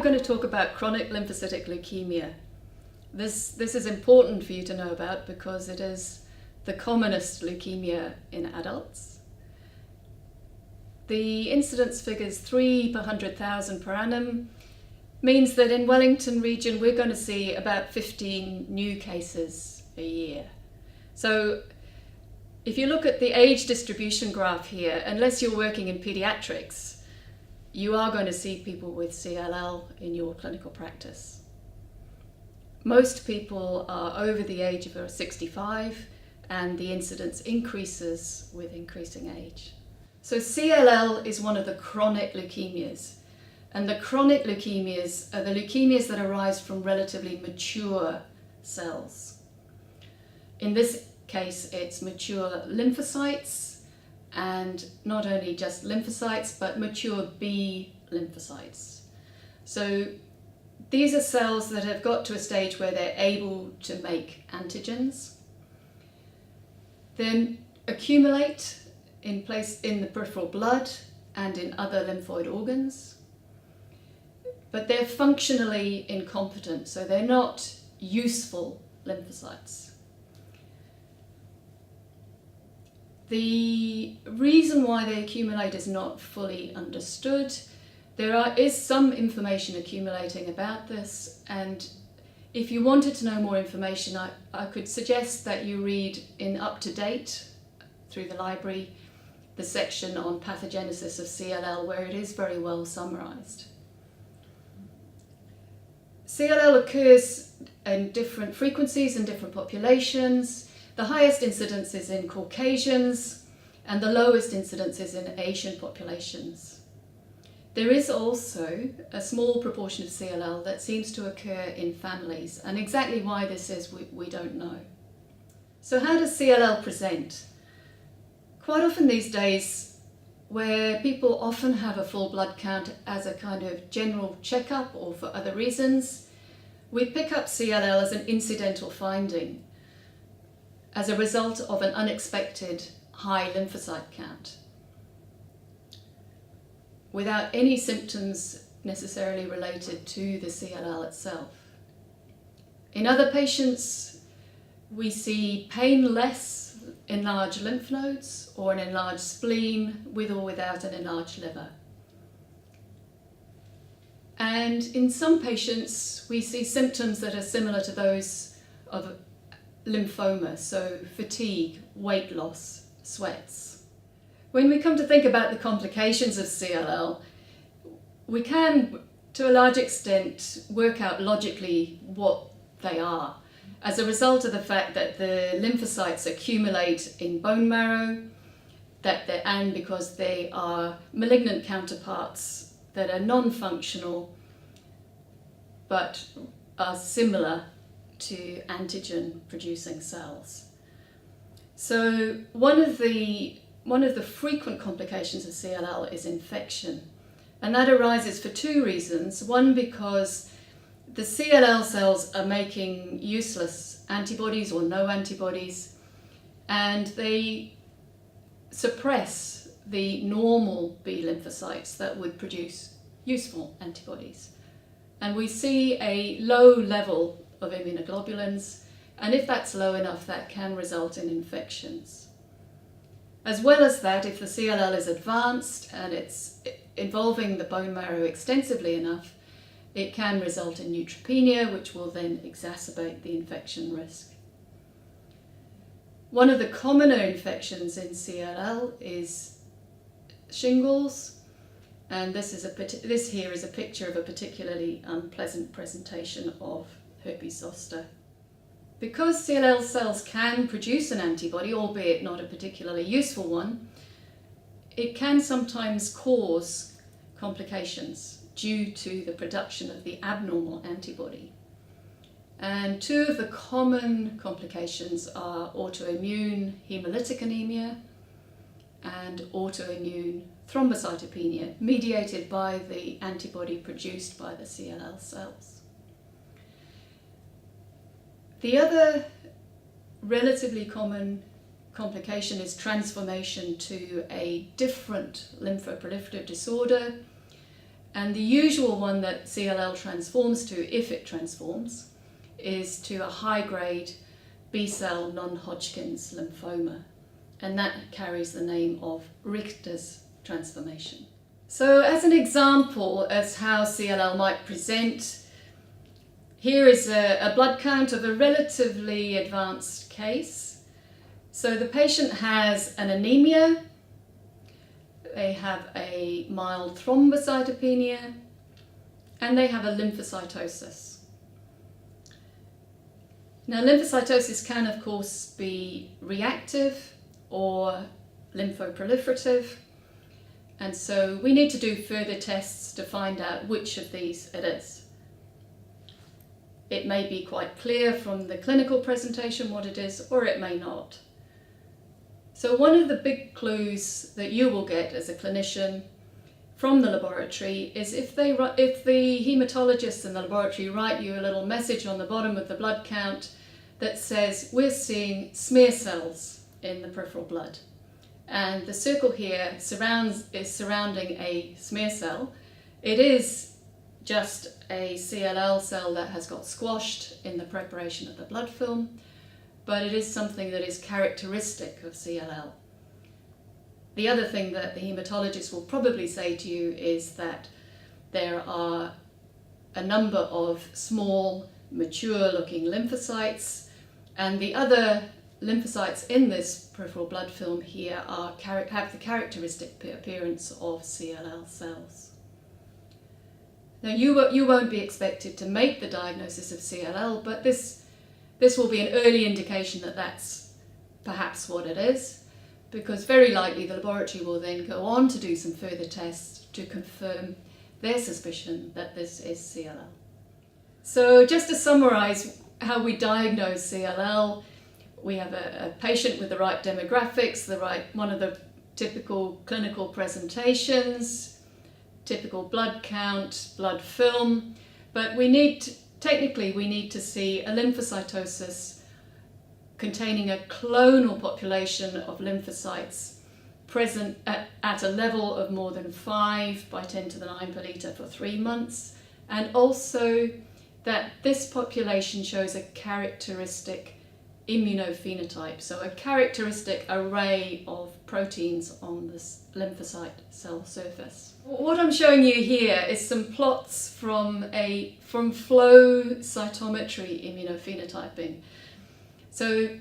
going to talk about chronic lymphocytic leukemia. This is important for you to know about because it is the commonest leukemia in adults. The incidence figures 3 per 100,000 per annum means that in Wellington region we're going to see about 15 new cases a year. So if you look at the age distribution graph here, unless you're working in pediatrics, you are going to see people with CLL in your clinical practice. Most people are over the age of 65 and the incidence increases with increasing age. So CLL is one of the chronic leukemias, and the chronic leukemias are the leukemias that arise from relatively mature cells. In this case, it's mature lymphocytes, and not only just lymphocytes, but mature B lymphocytes. So these are cells that have got to a stage where they're able to make antigens, then accumulate in the peripheral blood and in other lymphoid organs, but they're functionally incompetent, so they're not useful lymphocytes. The reason why they accumulate is not fully understood. There is some information accumulating about this, and if you wanted to know more information, I could suggest that you read in Up to Date through the library the section on pathogenesis of CLL, where it is very well summarised. CLL occurs in different frequencies in different populations. The highest incidence is in Caucasians and the lowest incidence is in Asian populations. There is also a small proportion of CLL that seems to occur in families, and exactly why this is we don't know. So how does CLL present? Quite often these days, where people often have a full blood count as a kind of general checkup or for other reasons, we pick up CLL as an incidental finding as a result of an unexpected high lymphocyte count, without any symptoms necessarily related to the CLL itself. In other patients, we see painless enlarged lymph nodes or an enlarged spleen with or without an enlarged liver. And in some patients, we see symptoms that are similar to those of lymphoma, so fatigue, weight loss, sweats. When we come to think about the complications of CLL, we can, to a large extent, work out logically what they are as a result of the fact that the lymphocytes accumulate in bone marrow, and because they are malignant counterparts that are non-functional but are similar to antigen-producing cells. So one of the frequent complications of CLL is infection, and that arises for two reasons. One, because the CLL cells are making useless antibodies or no antibodies, and they suppress the normal B lymphocytes that would produce useful antibodies. And we see a low level of immunoglobulins, and if that's low enough, that can result in infections. As well as that, if the CLL is advanced and it's involving the bone marrow extensively enough, it can result in neutropenia, which will then exacerbate the infection risk. One of the commoner infections in CLL is shingles, and this here is a picture of a particularly unpleasant presentation of herpes zoster. Because CLL cells can produce an antibody, albeit not a particularly useful one, it can sometimes cause complications due to the production of the abnormal antibody. And two of the common complications are autoimmune hemolytic anemia and autoimmune thrombocytopenia, mediated by the antibody produced by the CLL cells. The other relatively common complication is transformation to a different lymphoproliferative disorder, And the usual one that CLL transforms to, if it transforms, is to a high-grade B-cell non-Hodgkin's lymphoma. And that carries the name of Richter's transformation. So as an example as how CLL might present, here is a blood count of a relatively advanced case. So the patient has an anemia, they have a mild thrombocytopenia, and they have a lymphocytosis. Now, lymphocytosis can, of course, be reactive or lymphoproliferative, and so we need to do further tests to find out which of these it is. It may be quite clear from the clinical presentation what it is, or it may not. So one of the big clues that you will get as a clinician from the laboratory is if the haematologists in the laboratory write you a little message on the bottom of the blood count that says, we're seeing smear cells in the peripheral blood. And the circle here is surrounding a smear cell. It is just a CLL cell that has got squashed in the preparation of the blood film, but it is something that is characteristic of CLL. The other thing that the haematologist will probably say to you is that there are a number of small, mature-looking lymphocytes, and the other lymphocytes in this peripheral blood film here have the characteristic appearance of CLL cells. Now, you won't be expected to make the diagnosis of CLL, but this will be an early indication that that's perhaps what it is, because very likely the laboratory will then go on to do some further tests to confirm their suspicion that this is CLL. So just to summarise how we diagnose CLL, we have a patient with the right demographics, one of the typical clinical presentations, typical blood count, blood film, but technically we need to see a lymphocytosis containing a clonal population of lymphocytes present at a level of more than 5 by 10 to the 9 per litre for 3 months, and also that this population shows a characteristic immunophenotype, so a characteristic array of proteins on this lymphocyte cell surface. What I'm showing you here is some plots from flow cytometry immunophenotyping. So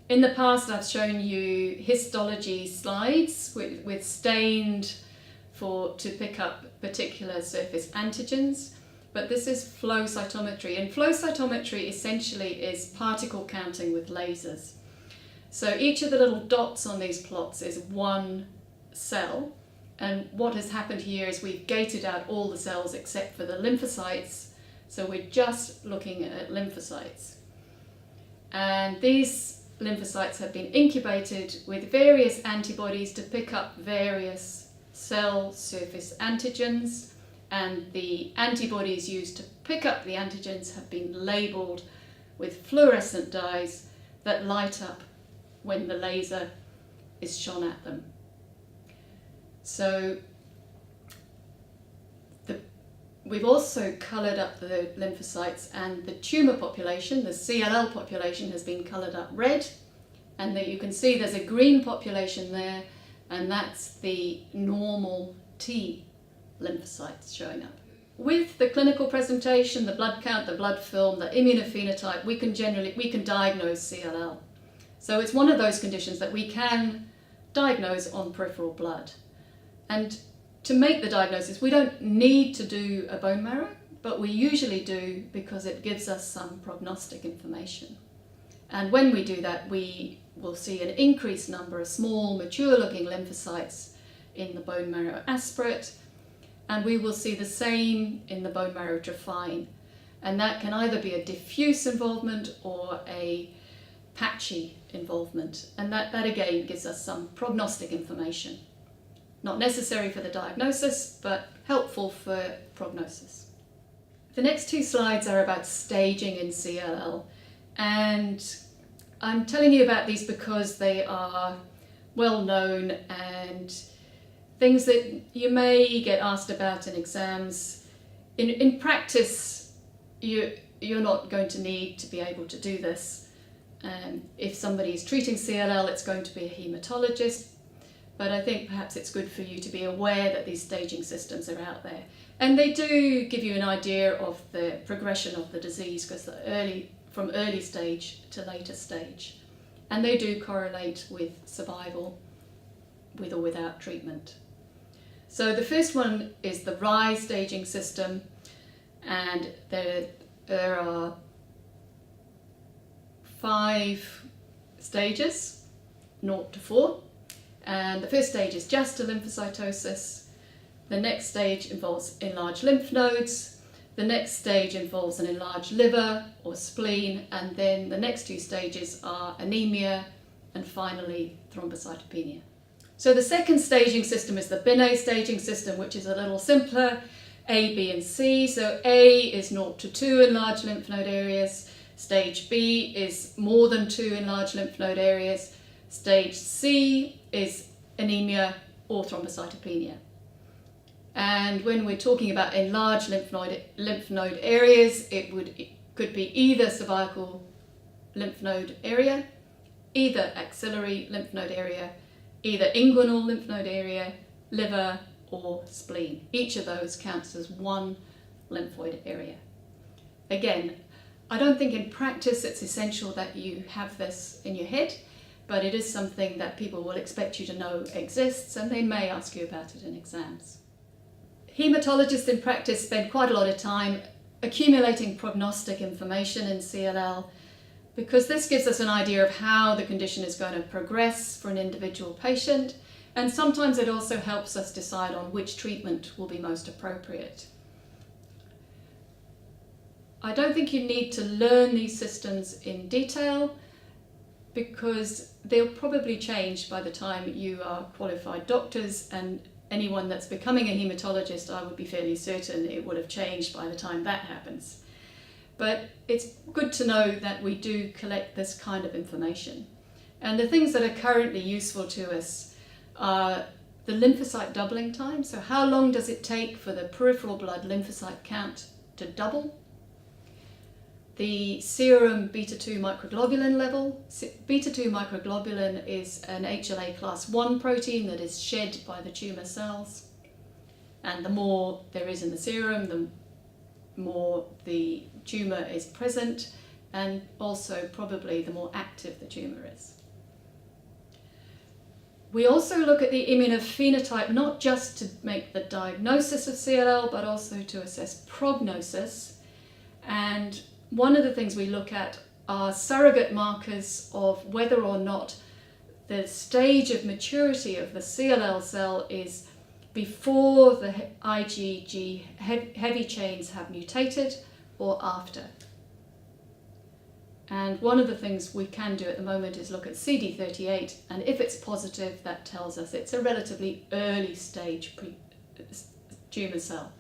in the past I've shown you histology slides with stained to pick up particular surface antigens. But this is flow cytometry, and flow cytometry essentially is particle counting with lasers. So each of the little dots on these plots is one cell, and what has happened here is we've gated out all the cells except for the lymphocytes, so we're just looking at lymphocytes. And these lymphocytes have been incubated with various antibodies to pick up various cell surface antigens, and the antibodies used to pick up the antigens have been labelled with fluorescent dyes that light up when the laser is shone at them. So we've also coloured up the lymphocytes, and the tumour population, the CLL population, has been coloured up red, and that you can see there's a green population there, and that's the normal T lymphocytes showing up. With the clinical presentation, the blood count, the blood film, the immunophenotype, we can diagnose CLL. So it's one of those conditions that we can diagnose on peripheral blood. And to make the diagnosis, we don't need to do a bone marrow, but we usually do because it gives us some prognostic information. And when we do that, we will see an increased number of small, mature-looking lymphocytes in the bone marrow aspirate, and we will see the same in the bone marrow trephine. And that can either be a diffuse involvement or a patchy involvement. And that again gives us some prognostic information. Not necessary for the diagnosis, but helpful for prognosis. The next 2 slides are about staging in CLL. And I'm telling you about these because they are well known, and things that you may get asked about in exams. In practice, you're not going to need to be able to do this. If somebody is treating CLL, it's going to be a haematologist, but I think perhaps it's good for you to be aware that these staging systems are out there. And they do give you an idea of the progression of the disease, because from early stage to later stage. And they do correlate with survival with or without treatment. So the first one is the RISE staging system, and there are 5 stages, 0 to 4. And the first stage is just a lymphocytosis. The next stage involves enlarged lymph nodes. The next stage involves an enlarged liver or spleen. And then the next 2 stages are anemia and finally thrombocytopenia. So the second staging system is the Binet staging system, which is a little simpler, A, B and C. So A is 0 to 2 enlarged lymph node areas. Stage B is more than 2 enlarged lymph node areas. Stage C is anemia or thrombocytopenia. And when we're talking about enlarged lymph node areas, it could be either cervical lymph node area, either axillary lymph node area, either inguinal lymph node area, liver or spleen. Each of those counts as one lymphoid area. Again, I don't think in practice it's essential that you have this in your head, but it is something that people will expect you to know exists, and they may ask you about it in exams. Haematologists in practice spend quite a lot of time accumulating prognostic information in CLL, because this gives us an idea of how the condition is going to progress for an individual patient, and sometimes it also helps us decide on which treatment will be most appropriate. I don't think you need to learn these systems in detail, because they'll probably change by the time you are qualified doctors, and anyone that's becoming a haematologist, I would be fairly certain it would have changed by the time that happens. But it's good to know that we do collect this kind of information. And the things that are currently useful to us are the lymphocyte doubling time. So how long does it take for the peripheral blood lymphocyte count to double? The serum beta-2 microglobulin level. Beta-2 microglobulin is an HLA class 1 protein that is shed by the tumour cells. And the more there is in the serum, the more the tumour is present, and also probably the more active the tumour is. We also look at the immunophenotype, not just to make the diagnosis of CLL, but also to assess prognosis. And one of the things we look at are surrogate markers of whether or not the stage of maturity of the CLL cell is before the IgG heavy chains have mutated or after. And one of the things we can do at the moment is look at CD38, and if it's positive, that tells us it's a relatively early stage tumour cell.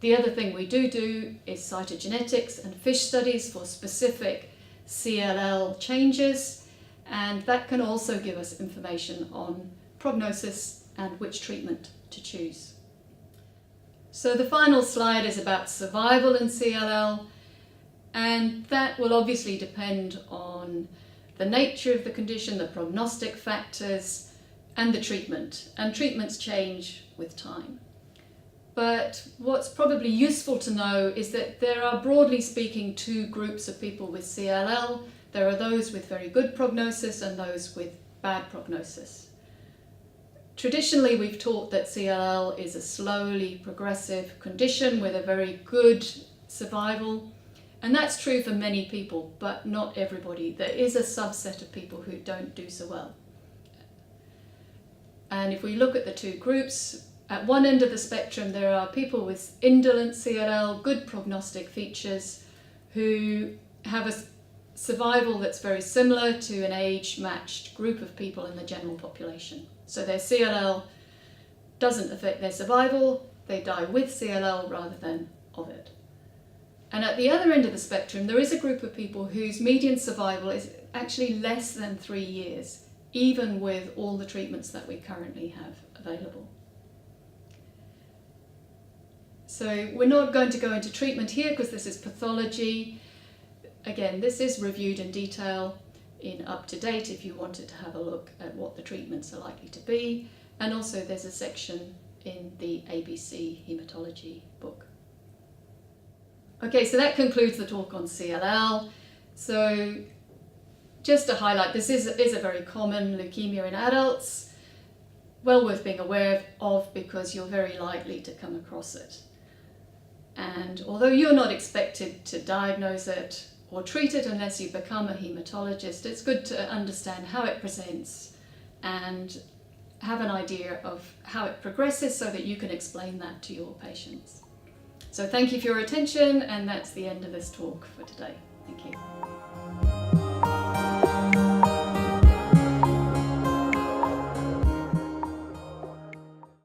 The other thing we do is cytogenetics and FISH studies for specific CLL changes, and that can also give us information on prognosis and which treatment to choose. So the final slide is about survival in CLL, and that will obviously depend on the nature of the condition, the prognostic factors, and the treatment. And treatments change with time. But what's probably useful to know is that there are, broadly speaking, 2 groups of people with CLL. There are those with very good prognosis and those with bad prognosis. Traditionally, we've taught that CLL is a slowly progressive condition with a very good survival. And that's true for many people, but not everybody. There is a subset of people who don't do so well. And if we look at the 2 groups, at one end of the spectrum, there are people with indolent CLL, good prognostic features, who have a survival that's very similar to an age-matched group of people in the general population. So their CLL doesn't affect their survival, they die with CLL rather than of it. And at the other end of the spectrum, there is a group of people whose median survival is actually less than 3 years, even with all the treatments that we currently have available. So we're not going to go into treatment here because this is pathology. Again, this is reviewed in detail in Up to Date if you wanted to have a look at what the treatments are likely to be. And also there's a section in the ABC Hematology book. Okay, so that concludes the talk on CLL. So just to highlight, this is a very common leukemia in adults, well worth being aware of because you're very likely to come across it. And although you're not expected to diagnose it or treat it unless you become a hematologist, it's good to understand how it presents and have an idea of how it progresses so that you can explain that to your patients. So thank you for your attention, and that's the end of this talk for today. Thank you.